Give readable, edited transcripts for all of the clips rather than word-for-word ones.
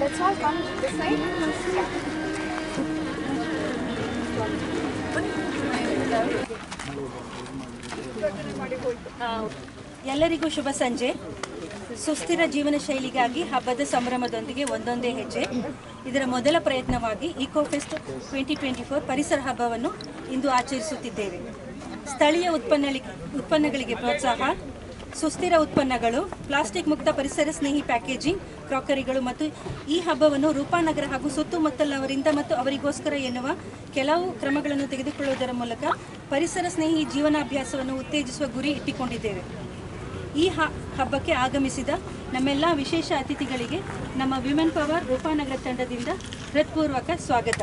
Let's all come this side. ಎಲ್ಲರಿಗೂ ಶುಭ ಸಂಜೆ. ಸುಸ್ಥಿರ ಜೀವನ ಶೈಲಿಗಾಗಿ ಹಬ್ಬದ ಸಂಭ್ರಮದೊಂದಿಗೆ ಒಂದೊಂದೇ ಹೆಜ್ಜೆ. ಇದರ ಮೊದಲ ಪ್ರಯತ್ನವಾಗಿ ಇಕೋಫೆಸ್ಟ್ 2024 ಪರಿಸರ ಹಬ್ಬವನ್ನು ಇಂದು ಆಚರಿಸುತ್ತಿದ್ದೇವೆ. ಸ್ಥಳೀಯ ಉತ್ಪನ್ನಗಳಿಗೆ ಪ್ರೋತ್ಸಾಹ, ಸುಸ್ಥಿರ ಉತ್ಪನ್ನಗಳು, ಪ್ಲಾಸ್ಟಿಕ್ ಮುಕ್ತ ಪರಿಸರ ಸ್ನೇಹಿ ಪ್ಯಾಕೇಜಿಂಗ್, ಕ್ರಾಕರಿಗಳು ಮತ್ತು ಈ ಹಬ್ಬವನ್ನು ರೂಪಾನಗರ ಹಾಗೂ ಸುತ್ತಮುತ್ತಲಿನವರಿಂದ ಮತ್ತು ಅವರಿಗೋಸ್ಕರ ಎನ್ನುವ ಕೆಲವು ಕ್ರಮಗಳನ್ನು ತೆಗೆದುಕೊಳ್ಳುವುದರ ಮೂಲಕ ಪರಿಸರ ಸ್ನೇಹಿ ಜೀವನಾಭ್ಯಾಸವನ್ನು ಉತ್ತೇಜಿಸುವ ಗುರಿ ಇಟ್ಟುಕೊಂಡಿದ್ದೇವೆ. ಈ ಹಬ್ಬಕ್ಕೆ ಆಗಮಿಸಿದ ನಮ್ಮೆಲ್ಲ ವಿಶೇಷ ಅತಿಥಿಗಳಿಗೆ ನಮ್ಮ ವಿಮೆನ್ ಪವರ್ ರೂಪಾನಗರ ತಂಡದಿಂದ ಹೃತ್ಪೂರ್ವಕ ಸ್ವಾಗತ.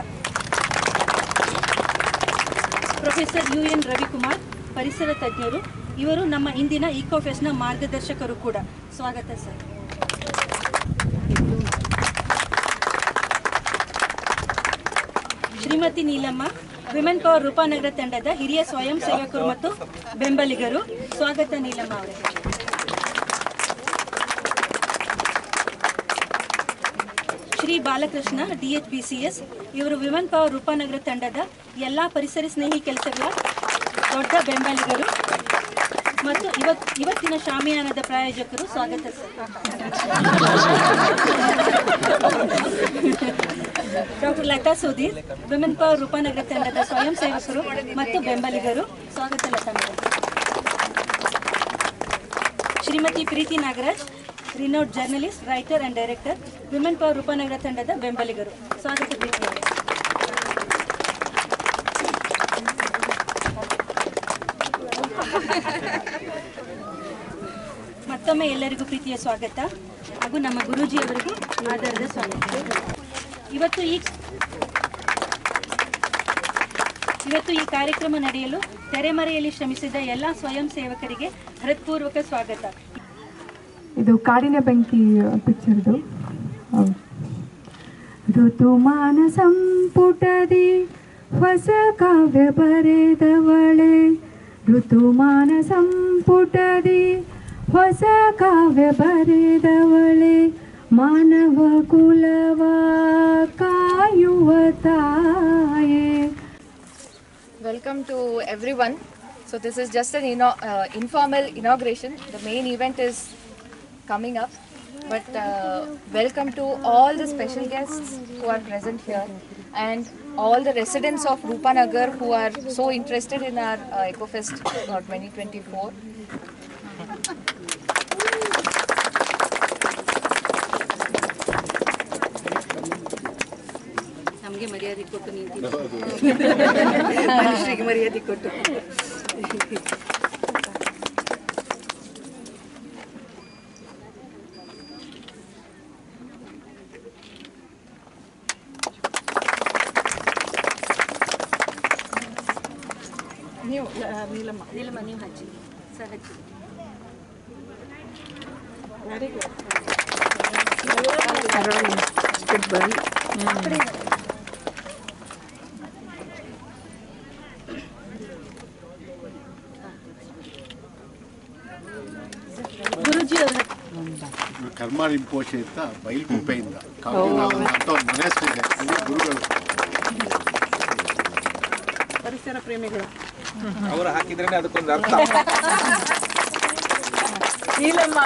ಪ್ರೊಫೆಸರ್ UN ರವಿಕುಮಾರ್, ಪರಿಸರ ತಜ್ಞರು, ಇವರು ನಮ್ಮ ಇಂದಿನ ಇಕೋಫೆಸ್ಟ್ನ ಮಾರ್ಗದರ್ಶಕರು ಕೂಡ. ಸ್ವಾಗತ sir. Shrimati Neelamma, women power Rupanagara ತಂಡದ ಹಿರಿಯ ಸ್ವಯಂ ಸೇವಕರು ಮತ್ತು ಬೆಂಬಲಿಗರು. ಸ್ವಾಗತ ನೀಲಮ್ಮ ಅವರಿಗೆ. ಶ್ರೀ ಬಾಲಕೃಷ್ಣ DHBCS, ಇವರು ವಿಮೆನ್ ಪವರ್ ರೂಪಾನಗರ ತಂಡದ ಎಲ್ಲ ಪರಿಸರ ಸ್ನೇಹಿ ಕೆಲಸಗಳ ದೊಡ್ಡ ಬೆಂಬಲಿಗರು ಮತ್ತು ಇವತ್ತಿನ ಶಾಮಿಯಾನದ ಪ್ರಾಯೋಜಕರು. ಸ್ವಾಗತ sir. Doctor Latha Sudhir, women power Rupanagara ತಂಡದ ಸ್ವಯಂ ಸೇವಕರು ಮತ್ತು ಬೆಂಬಲಿಗರು. ಸ್ವಾಗತ Latha madam. Shrimati Preethi Nagaraj, renowned journalist, writer and director, women power Rupanagara ತಂಡದ ಬೆಂಬಲಿಗರು. ಸ್ವಾಗತ ಪ್ರೀತಿ ಅವರೇ. ಮತ್ತೊಮ್ಮೆ ಎಲ್ಲರಿಗೂ ಪ್ರೀತಿಯ ಸ್ವಾಗತ ಹಾಗೂ ನಮ್ಮ ಗುರೂಜಿಯವರಿಗೂ ಆಧಾರದ ಸ್ವಾಗತ. ಇವತ್ತು ಈ ಕಾರ್ಯಕ್ರಮ ನಡೆಯಲು ತೆರೆಮರೆಯಲ್ಲಿ ಶ್ರಮಿಸಿದ ಎಲ್ಲ ಸ್ವಯಂ ಸೇವಕರಿಗೆ ಹೃತ್ಪೂರ್ವಕ ಸ್ವಾಗತ. ಇದು ಕಾಡಿನ ಬೆಂಕಿ ಪಿಕ್ಚರ್ದು. ಋತುಮಾನ ಸಂಪುಟದಿ ಹೊಸ ಕಾವ್ಯ ಬರೆದವಳೆ, ಋತುಮಾನ ಸಂಪುಟದಿ ಹೊಸ ಕಾವ್ಯ ಬರೆದವಳೆ, ಮಾನವ ಕುಲವ ಕಾಯುವ ತಾಯೇ. Welcome to everyone. So this is just an informal inauguration. The main event is coming up, but welcome to all the special guests who are present here and all the residents of Rupanagar who are so interested in our EcoFest 2024. ನಮಗೆ ಮರ್ಯಾದೆ ಕೊಟ್ಟು ನಿಂತಿದ್ದೀವಿ, ಮನುಷ್ಯರಿಗೆ ಮರ್ಯಾದೆ ಕೊಟ್ಟು. ನೀಲಮ್ಮ ನೀವು ಹಚ್ಚಿ sir, ಹಚ್ಚಿ. ಗುರುಜಿ ಅವರ ಕರ್ಮಾರಿಂಪೋಷೆ ಅಂತ ಬೈಲ್ಕುಪ್ಪೆಯಿಂದ ಅಂತ ಒಂದು ಮನೆ ಇದೆ. ಗುರುಗಳು ಪರಿಸರ ಪ್ರೇಮಿಗಳು ಅವರು ಹಾಕಿದ್ರೇನೆ ಅದಕ್ಕೊಂದು ಅರ್ಥ. Neelamma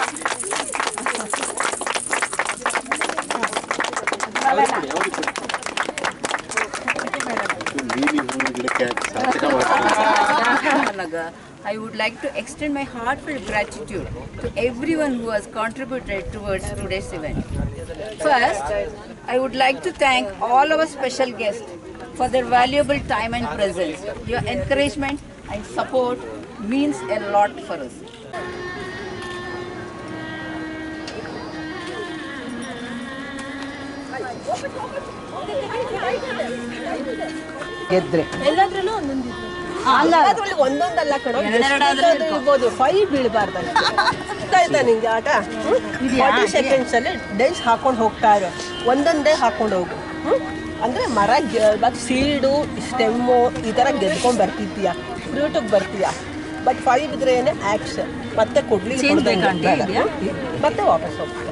I would like to extend my heartfelt gratitude to everyone who has contributed towards today's event. First, I would like to thank all our special guests for their valuable time and presence. Your encouragement and support means a lot for us. ಎಲ್ಲಾದ್ರಲ್ಲೂ ಒಂದೊಂದಲ್ಲ ಕಡೆ ಇರ್ಬೋದು, 5 ಬೀಳಬಾರ್ದಲ್ಲ. ಆಯ್ತಾ ನಿಂಗೆ ಆಟ? 40 seconds ಅಲ್ಲಿ dies ಹಾಕೊಂಡು ಹೋಗ್ತಾ ಇರೋ, ಒಂದೊಂದೇ ಹಾಕೊಂಡು ಹೋಗು. ಅಂದ್ರೆ ಮರ ಸೀಡು, ಸ್ಟೆಮ್ಮು ಈ ಥರ ಗೆದ್ಕೊಂಡು ಬರ್ತಿದ್ದೀಯಾ, ಫ್ರೂಟಿಗೆ ಬರ್ತೀಯಾ. ಬಟ್ 5 ಇದ್ರೆ ಏನೇ ಆಕ್ಷನ್ ಮತ್ತೆ ಕೊಡ್ಲಿ, ಮತ್ತೆ ವಾಪಸ್ ಹೋಗ್ತೀಯ.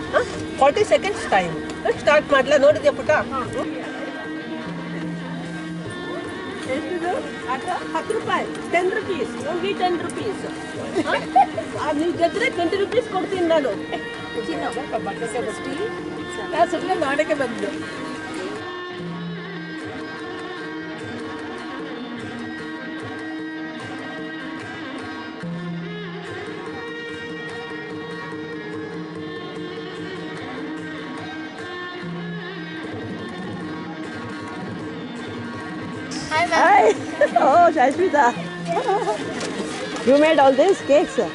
40 ಸೆಕೆಂಡ್ಸ್ ಟೈಮ್. ಸ್ಟಾರ್ಟ್ ಮಾಡ್ಲಾ? ನೋಡಿದ್ಯಾ ಪುಟ? ಎಷ್ಟಿದು ಆಟ? 10 ರೂಪಾಯಿ. 10 rupees. Only 10 rupees. ನೀವು ಗೆದ್ರೆ 20 rupees ಕೊಡ್ತೀನಿ ನಾನು. ಸುಮ್ಮನೆ ಮಾಡಕ್ಕೆ ಬಂದು. Hi ma'am. Hi. Oh, Shashmita. You made all these cakes? Oh,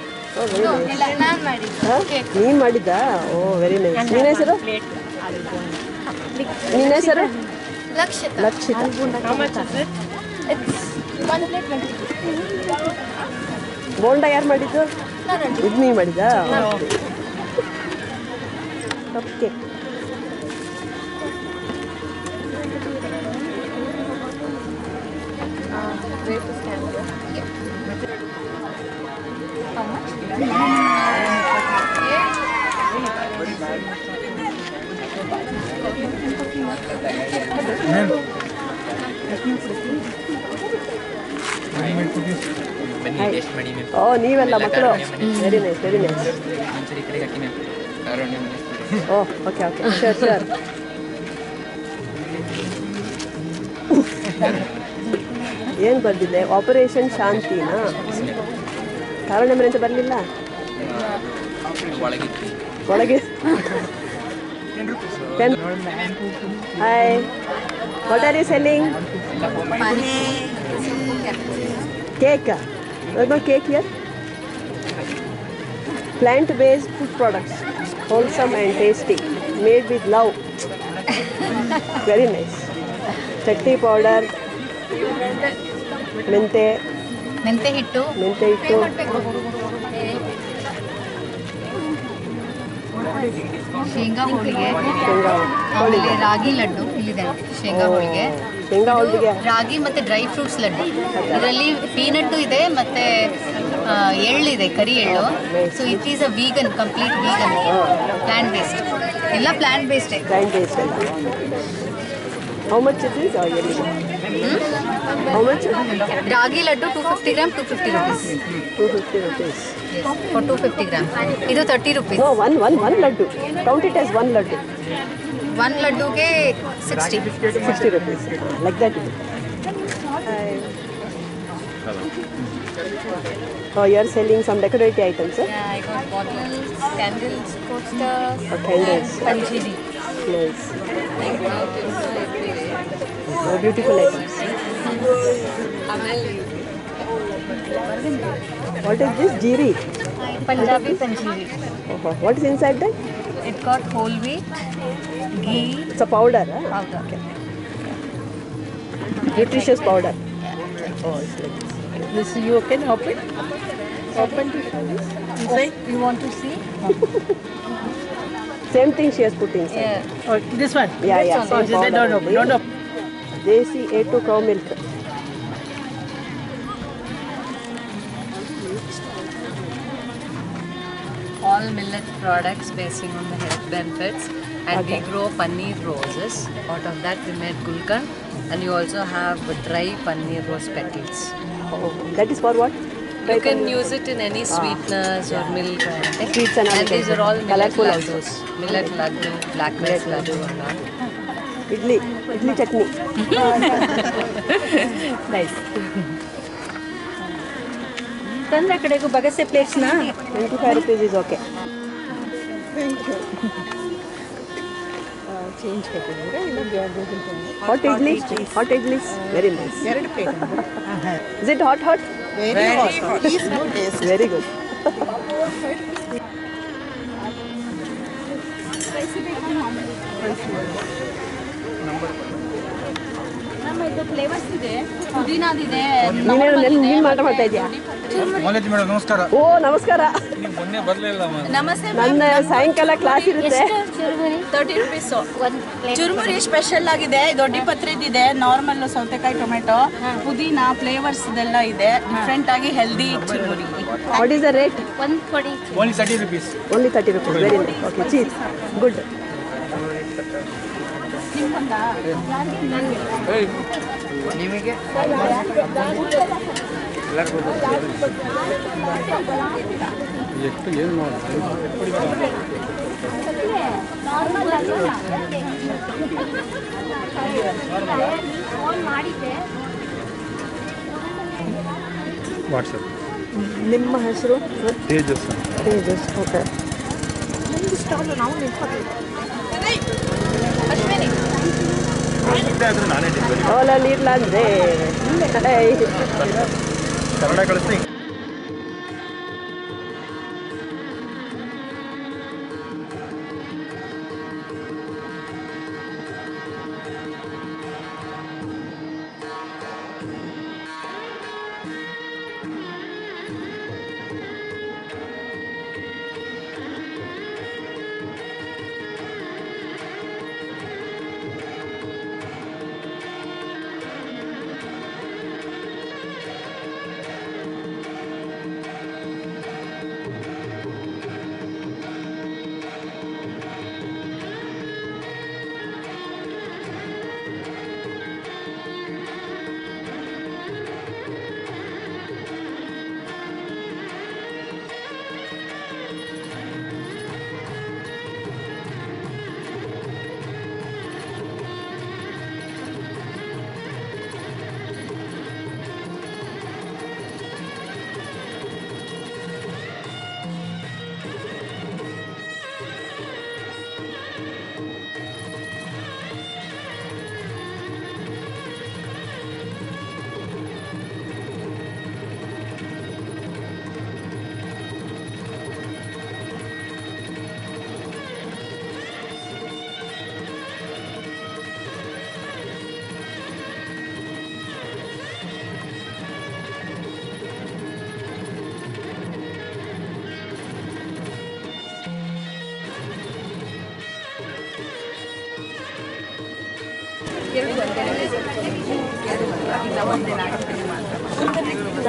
very nice. ಇಲ್ಲ ನಾನು ಮಾಡಿದ್ದು. ನೀನು ಮಾಡಿದ್ದಾ? ಓ ವೆರಿ ನೈಸ್. ನಿನ್ನ ಹೆಸರು? ನಿನ್ನ ಹೆಸರು? ಲಕ್ಷಿತ. ಲಕ್ಷಿತ. It's 1 plate 20. ಬೋಂಡ ಯಾರು ಮಾಡಿದ್ದು? ಇದು ನೀನು ಮಾಡಿದ್ದಾ? Cup cake. Where to stand here? Yeah. How much? ಬನ್ನಿ ಟೇಸ್ಟ್ ಮಾಡಿ ಮ್ಯಾಮ್. ಓ ನೀವೆಲ್ಲ ಮಕ್ಕಳು. Very nice very nice. ಒಂದ್ಸರಿ ಈ ಕಡೆಗೆ ಹಾಕಿ ಮ್ಯಾಮ್. ಕಾರುಣ್ಯ ಮನೆ. ಓ ಓಕೆ ಓಕೆ ಶೋರ್ ಶೋರ್. ಏನು ಬರ್ದಿದೆ? ಆಪರೇಷನ್ ಶಾಂತಿನಾ? ಕಾರಣ ಮನೆ ಅಂತ ಬರಲಿಲ್ಲ ಒಳಗಿತ್ತು. ಒಳಗೆ. 10. Hi, what are you selling? Cake. There's no cake here. Plant-based food products, wholesome and tasty, made with love. Very nice. Chatti powder, mente ಹಿಟ್ಟು, ಶೇಂಗಾ ಹೋಳಿಗೆ, ಆಮೇಲೆ ರಾಗಿ ಲಡ್ಡು ಇಲ್ಲಿದೆ. ಶೇಂಗಾ ಹೋಳಿಗೆ, ರಾಗಿ ಮತ್ತೆ ಡ್ರೈ ಫ್ರೂಟ್ಸ್ ಲಡ್ಡು. ಇದರಲ್ಲಿ ಪೀನಟ್ಟು ಇದೆ ಮತ್ತೆ ಎಳ್ಳಿದೆ, ಕರಿ ಎಳ್ಳು. So it is a vegan, complete vegan, plant based. ಎಲ್ಲ plant based. How much it is? How much? Ragi laddu 250 gram 250 rupees. 250 rupees. Yes, for 250 grams. ಇದು 30 rupees. No, one laddu. Count it as one laddu. One ladduಗೆ 60. 60 rupees. Like that. Hi. Oh, you are selling some decorative items, eh? Yeah, I got bottles, candles, posters, Oh, candles. panjiri. Nice. Oh, beautiful items. What is this? Jeeri. Punjabi panjiri. Oh, what is inside that? It got whole wheat, ghee, It's a powder. Huh? powder. Okay. Nutritious powder. Oh, it's like this. This you can open. Open to show this. Inside. You want to see? Same thing she has put inside. Yeah. Oh, this one. Yeah, yeah. one. Same powder. Don't open. Don't open. Desi A2 cow milk. All millet products basing on the health benefits, and we grow paneer roses. Out of that we made gulkan, and you also have dry paneer rose petals. Oh, that is for what? You can use it in any sweeteners or milk or anything. Sweets and all these are all millet colourful also. laddus. Millet laddu, black rice laddu and all. Idli chutney. Nice. ತಂದ್ರೆ ಆ ಕಡೆಗೂ ಬಗಸೆ ಪ್ಲೇಟ್ಸ್ನ 25 rupees is okay. Thank you. Change hot idlis. Hot idlis. Very nice. Is it hot? Very hot. It's good taste. Very good. Flavours ಇದೆ, ಪುದೀನಾದಿದೆ. ನೀನ್ ಮಾಡ್ತಾ ಇದೀಯಾ? ನಮಸ್ಕಾರ. ಓ ನಮಸ್ಕಾರ. ಮೊನ್ನೆ ಬರ್ಲಿಲ್ಲ. ನಮಸ್ತೆ. ನನ್ನ ಸಾಯಂಕಾಲ ಕ್ಲಾಸ್ ಇರುತ್ತೆ. 30 rupees. ಚುರುಮುರಿ ಸ್ಪೆಷಲ್ ಆಗಿದೆ, ದೊಡ್ಡ ಪತ್ರಿದಿದೆ, ನಾರ್ಮಲ್ ಸೌತೆಕಾಯಿ ಟೊಮೆಟೊ, ಪುದೀನಾ ಫ್ಲೇವರ್ಸ್ ಇದೆಲ್ಲ ಇದೆ. ಡಿಫ್ರೆಂಟ್ ಆಗಿ healthy churumuri. What is the rate? ಒಂದು ಕೊಡಿ. Only 30 rupees. Only 30 rupees. Very nice. Okay, cheap. Good. ನಿಮಗೆ ಎಷ್ಟು ಏನು ವಾಟ್ಸಪ್. ನಿಮ್ಮ ಹೆಸರು? ತೇಜಸ್. ತೇಜಸ್. ಓಕೆ. ಅವಲಲ್ಲಿ ಇರ್ಲ ಅಂದ್ರೆ ಕನ್ನಡ ಕಳಿಸ್ತೀನಿ.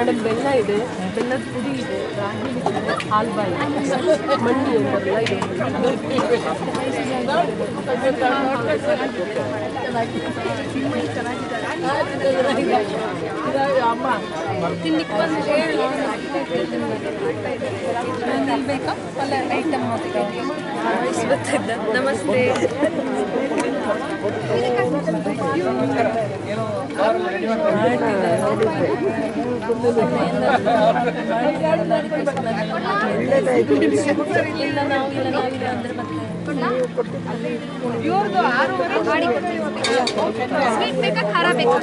ಮೇಡಮ್ ಬೆಲ್ಲ ಇದೆ, ಬೆಲ್ಲದ ಪುಡಿ ಇದೆ, ರಾಗಿ ಇದೆ, ಹಾಲ್ಬಾಯಿ, ಮಣ್ಣಿ ಅಂತಾರಲ್ಲ ಇದೆ. ಅಮ್ಮ ತಿನ್ನಿಕ್ಕೆ ಬಂದು ಬೇಕಾ ಪಲ್ಯ ಐಟಮ್ ನಮಸ್ತೆ. ಸ್ವೀಟ್ ಬೇಕಾ ಖಾರ ಬೇಕಾ?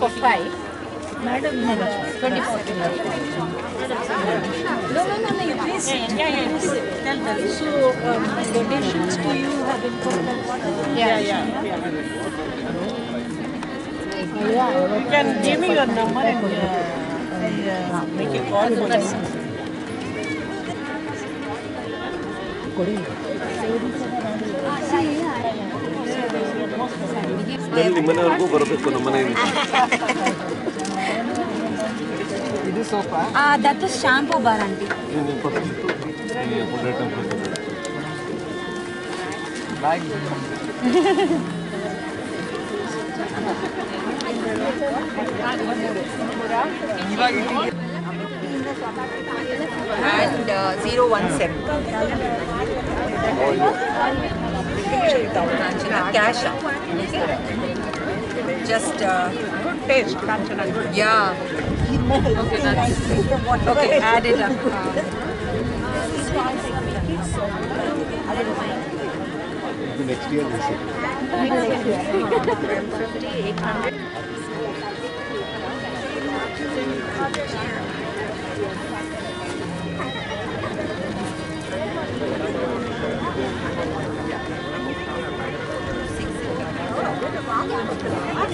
For 5. Madam, 24. No, you please. Yeah. Tell them. So, donations to you have been permanent? Yeah. You can give me your number and make a call for us. ನಿಮ್ಮನೆವರೆಗೂ ಬರಬೇಕು ನಮ್ಮ ಮನೆಯಿಂದ. ಇದು sofa. That is shampoo bar, auntie. And 017. Cash. Just good taste. Yeah. Okay, that's okay. Add it up. Next year we see. 50, 800.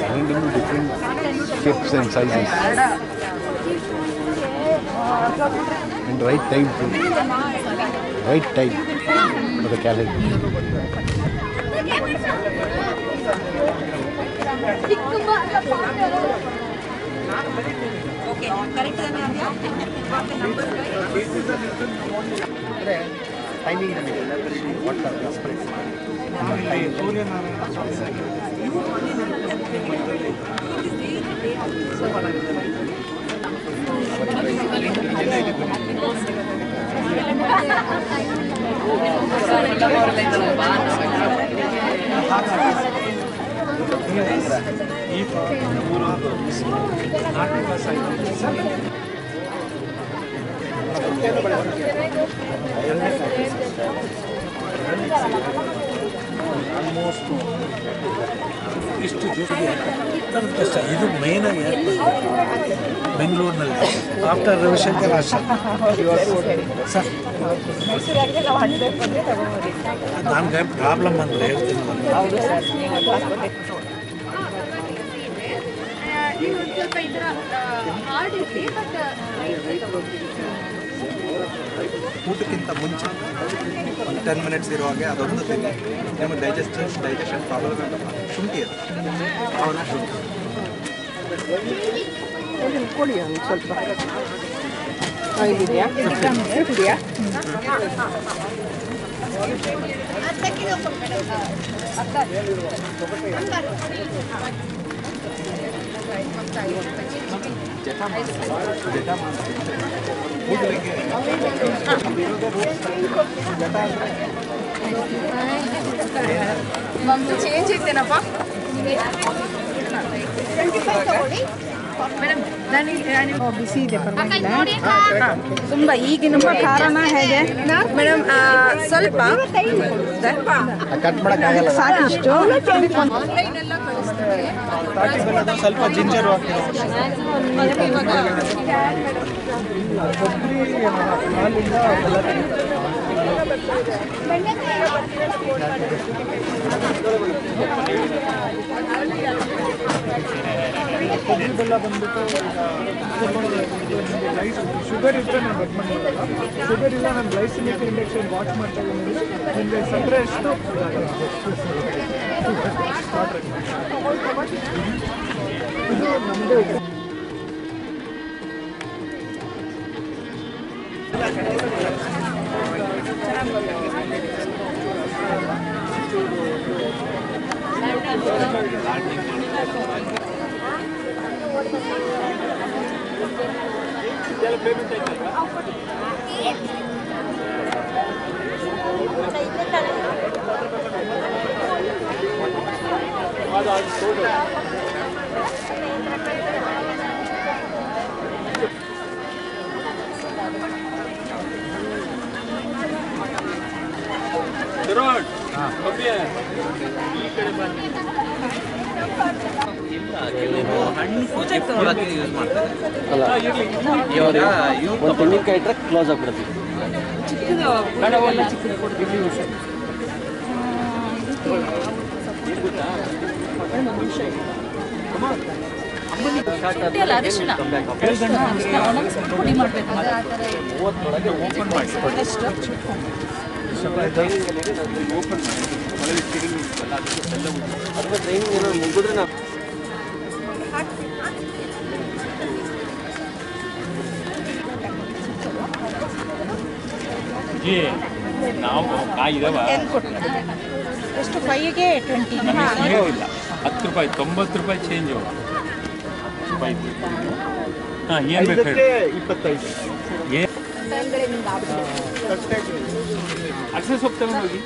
And in different shapes and sizes. And right time too. Right time for the calendar. Okay, correct. Got the number right? Timing what the price? Almost ಇಷ್ಟು ಜೋಡಿ ಕಷ್ಟ. ಇದು main ಆಗಿ ಬೆಂಗಳೂರಿನಲ್ಲಿ after Ravishankar ಆಶ್ರಮ sir ನನಗೆ problem ಅಂದರೆ ಹೇಳ್ತೀನಿ. ಊಟಕ್ಕಿಂತ ಮುಂಚೆ ಒಂದು 10 ಮಿನಿಟ್ಸ್ ಇರುವಾಗೆ ಅದೊಂದು ತಿನ್ನಿ. ನಿಮಗೆ ಡೈಜೆಷನ್ ಪ್ರಾಬ್ಲಮ್ ಶುಂಠಿ ಅದು ಅವನ ಶುಂಠಿ ಕೊಡಿ ಒಂದು ಸ್ವಲ್ಪ ಇದೆಯಾ ಕುಡಿಯಾ ಚೇಂಜ್ ಇರ್ತೇನಪ್ಪ ಮೇಡಮ್. ಬಿಸಿ ಇದೆ ಪರವಾಗಿಲ್ಲ. ತುಂಬ ಈಗಿನ ಕಾರಣ ಹೇಗೆ ಮೇಡಮ್? ಸ್ವಲ್ಪ ಕಟ್ ಮಾಡೋಕ್ಕಾಗಲ್ಲ. ಸಾಕಿಷ್ಟು ಆನ್ಲೈನ್ ಎಲ್ಲ ಕಳಿಸ್ತಾರೆ. ಸ್ವಲ್ಪ ಜಿಂಜರ್ ಹಾಕ್ತೀವಿ. ಕೊಬ್ಬರಿ ಬೆಲ್ಲ ಬಂದ್ಬಿಟ್ಟು ಲೈಟ್ ಶುಗರ್ ಇದ್ದರೆ ನಾನು ರೆಕಮೆಂಡ್ ಮಾಡಲ್ಲ. ಶುಗರ್ ಇಲ್ಲ, ನಾನು ಗ್ಲೈಸಿಮಿಕ್ ಇಂಡೆಕ್ಸ್ ವಾಚ್ ಮಾಡ್ತಾ ಇದ್ದೀನಿ. ನಿಮಗೆ ಸಕ್ಕರೆ ಎಷ್ಟು ಇದು ನಮ್ಮದು ಒಂದು ತೆಂಗಿನಕಾಯಿ ಇಟ್ಟರೆ ಕ್ಲೋಸ್ ಆಗಿಬಿಡುತ್ತೆ. ಅಥವಾ ಟ್ರೈನಿಂಗ್ ಏನೋ ಮುಗಿದ್ರೆ ನಾವು ನಾವು ಕಾಯಿದವ ಎಷ್ಟು 5ಗೆ 20 ಇಲ್ಲ 10 ರೂಪಾಯಿ 90 ರೂಪಾಯಿ ಚೇಂಜು ಹಾಂ ಏನು ಬೇಕು ಹೇಳಿ 25 ಅಕ್ಷಯ ಸೊಪ್ಪು ತಗೊಂಡು ಹೋಗಿ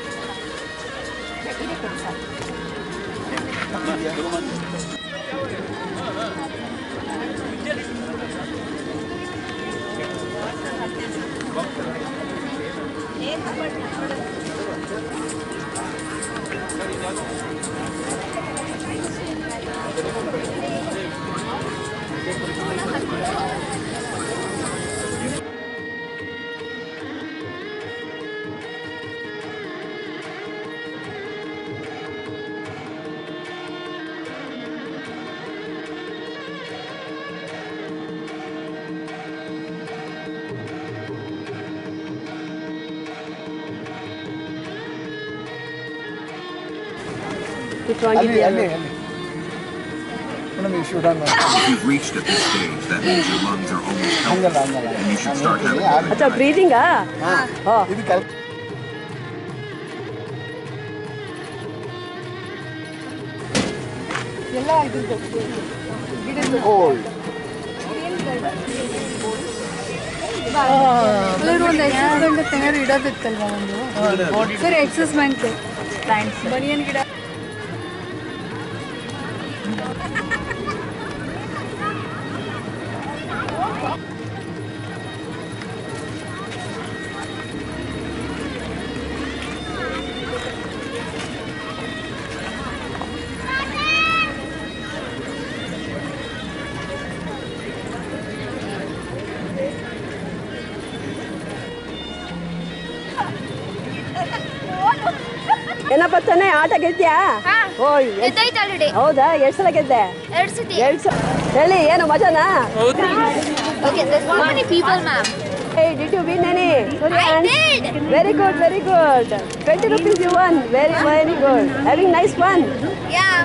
You've reached at this stage, that means your lungs are almost healthy, and you should start having breathing ಒಂದು ಎಕ್ಸಸ್ ಬ್ಯಾಂಕ್ ತೆಗೆದು ಇಡೋದಿತ್ತಲ್ವಾ ಒಂದು ಸರ್ ಎಕ್ಸಸ್ ಬ್ಯಾಂಕ್ ಬನಿಯನ್ ಗಿಡ ಏನಪ್ಪ ತಾನೆ ಆಟ ಗೆದ್ದ್ಯಾ ಹೌದಾ ಎಷ್ಟು ಸಲ ಗೆದ್ದೆ ಹೇಳಿ ಏನು ಮಜಾನಾ Hey, did you win any? I did. Very good, very good. 20 rupees you won. Very, very good. Having nice fun. Yeah.